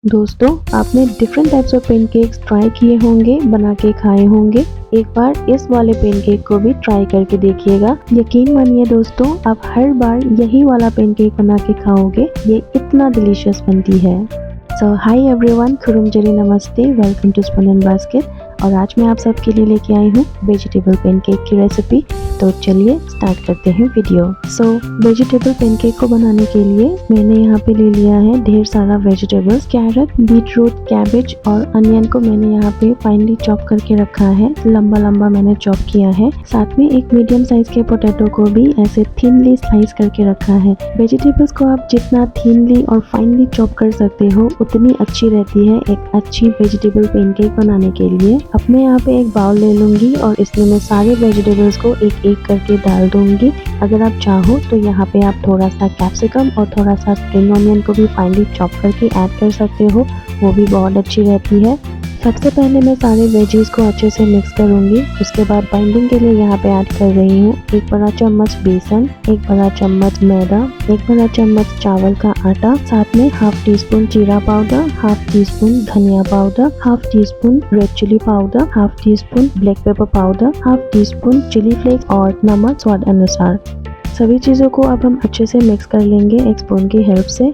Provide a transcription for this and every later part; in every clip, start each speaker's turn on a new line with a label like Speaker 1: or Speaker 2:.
Speaker 1: दोस्तों, आपने different types of pancakes try किए होंगे, बना के खाए होंगे। एक बार इस वाले पेनकेक को भी ट्राई करके देखिएगा। यकीन मानिए दोस्तों, आप हर बार यही वाला पेनकेक बना के खाओगे। ये इतना डिलीशियस बनती है। सो हाय एवरीवन, खुरुमजरी नमस्ते, welcome two spoon and basket. और आज मैं आप सबके लिए लेके आई हूँ वेजिटेबल पेनकेक की रेसिपी। तो चलिए स्टार्ट करते हैं वीडियो। सो वेजिटेबल पेनकेक को बनाने के लिए मैंने यहाँ पे ले लिया है ढेर सारा वेजिटेबल्स। कैरेट, बीटरूट, कैबेज और अनियन को मैंने यहाँ पे फाइनली चॉप करके रखा है। लंबा लंबा मैंने चॉप किया है। साथ में एक मीडियम साइज के पोटैटो को भी ऐसे थिनली स्लाइस करके रखा है। वेजिटेबल्स को आप जितना थिनली और फाइनली चॉप कर सकते हो उतनी अच्छी रहती है एक अच्छी वेजिटेबल पेनकेक बनाने के लिए। अब मैं यहाँ पे एक बाउल ले लूंगी और इसमें मैं सारे वेजिटेबल्स को एक एक करके डाल दूंगी। अगर आप चाहो तो यहाँ पे आप थोड़ा सा कैप्सिकम और थोड़ा सा स्प्रिंग ऑनियन को भी फाइनली चॉप करके ऐड कर सकते हो, वो भी बहुत अच्छी रहती है। सबसे पहले मैं सारे वेजीज को अच्छे से मिक्स करूंगी। उसके बाद बाइंडिंग के लिए यहाँ पे ऐड कर रही हूँ एक बड़ा चम्मच बेसन, एक बड़ा चम्मच मैदा, एक बड़ा चम्मच चावल का आटा, साथ में हाफ टी स्पून जीरा पाउडर, हाफ टी स्पून धनिया powder, half teaspoon red chili powder, half teaspoon black pepper powder, half teaspoon chili flakes और नमक स्वाद अनुसार। सभी चीज़ों को अब हम अच्छे से मिक्स कर लेंगे एक स्पून की हेल्प से।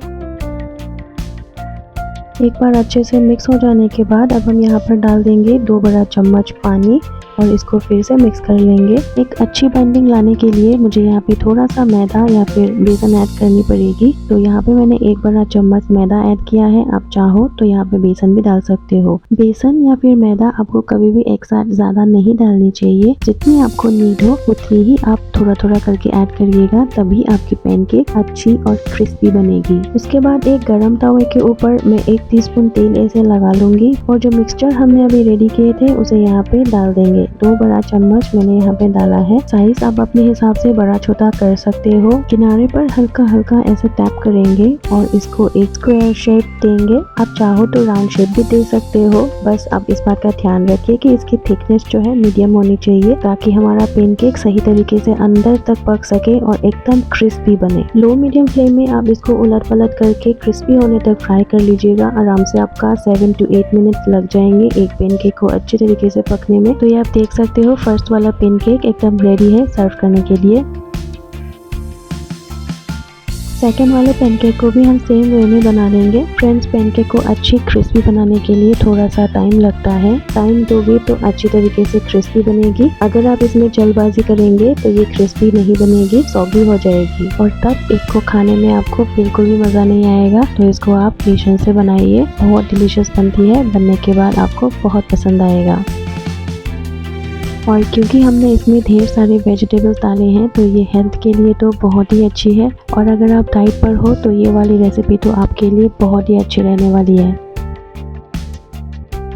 Speaker 1: एक बार अच्छे से मिक्स हो जाने के बाद अब हम यहाँ पर डाल देंगे 2 बड़ा चम्मच पानी और इसको फिर से मिक्स कर लेंगे। एक अच्छी बाइंडिंग लाने के लिए मुझे यहाँ पे थोड़ा सा मैदा या फिर बेसन ऐड करनी पड़ेगी। तो यहाँ पे मैंने 1 बड़ा चम्मच मैदा ऐड किया है। आप चाहो तो यहाँ पे बेसन भी डाल सकते हो। बेसन या फिर मैदा आपको कभी भी एक साथ ज़्यादा नहीं डालनी चाहिए। जितनी आपको नीड हो उतनी ही आप थोड़ा थोड़ा करके ऐड करिएगा, तभी आपकी पैनकेक अच्छी और क्रिस्पी बनेगी। उसके बाद एक गरम तवे के ऊपर मैं 1 टीस्पून तेल ऐसे लगा लूंगी और जो मिक्सचर हमने अभी रेडी किए थे उसे यहाँ पे डाल देंगे। 2 बड़ा चम्मच मैंने यहाँ पे डाला है। साइज आप अपने हिसाब से बड़ा छोटा कर सकते हो। किनारे पर हल्का हल्का ऐसे टैप करेंगे और इसको एक स्क्वायर शेप देंगे। आप चाहो तो राउंड शेप भी दे सकते हो। बस आप इस बात का ध्यान रखिए कि इसकी थिकनेस जो है मीडियम होनी चाहिए, ताकि हमारा पेनकेक सही तरीके से अंदर तक पक सके और एकदम क्रिस्पी बने। लो मीडियम फ्लेम में आप इसको उलट पलट करके क्रिस्पी होने तक फ्राई कर लीजिएगा। आराम से आपका 7 to 8 मिनट लग जाएंगे एक पेनकेक को अच्छे तरीके से पकने में। तो ये आप देख सकते हो फर्स्ट वाला पेनकेक एकदम रेडी है सर्व करने के लिए। सेकेंड वाले पेनकेक को भी हम सेम वे में बना लेंगे। फ्रेंड्स, पेनकेक को अच्छी क्रिस्पी बनाने के लिए थोड़ा सा टाइम लगता है। टाइम दोगे तो अच्छी तरीके से क्रिस्पी बनेगी। अगर आप इसमें जल्दबाजी करेंगे तो ये क्रिस्पी नहीं बनेगी, सॉगी हो जाएगी और तब इसको खाने में आपको बिल्कुल भी मज़ा नहीं आएगा। तो इसको आप पेशेंस से बनाइए, बहुत डिलीशियस बनती है। बनने के बाद आपको बहुत पसंद आएगा। और क्योंकि हमने इसमें ढेर सारे वेजिटेबल्स डाले हैं तो ये हेल्थ के लिए तो बहुत ही अच्छी है। और अगर आप डाइट पर हो तो ये वाली रेसिपी तो आपके लिए बहुत ही अच्छी रहने वाली है।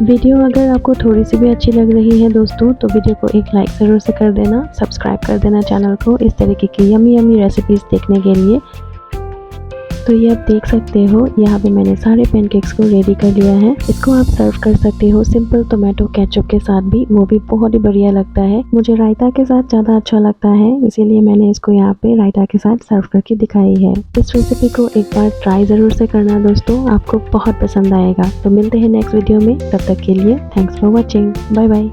Speaker 1: वीडियो अगर आपको थोड़ी सी भी अच्छी लग रही है दोस्तों, तो वीडियो को एक लाइक ज़रूर से कर देना, सब्सक्राइब कर देना चैनल को इस तरीके की यमी यमी रेसिपीज़ देखने के लिए। तो ये आप देख सकते हो यहाँ पे मैंने सारे पेनकेक्स को रेडी कर लिया है। इसको आप सर्व कर सकते हो सिंपल टोमेटो केचप के साथ भी, वो भी बहुत ही बढ़िया लगता है। मुझे रायता के साथ ज़्यादा अच्छा लगता है, इसीलिए मैंने इसको यहाँ पे रायता के साथ सर्व करके दिखाई है। इस रेसिपी को एक बार ट्राई ज़रूर से करना दोस्तों, आपको बहुत पसंद आएगा। तो मिलते हैं नेक्स्ट वीडियो में, तब तक के लिए thanks for watching. Bye bye.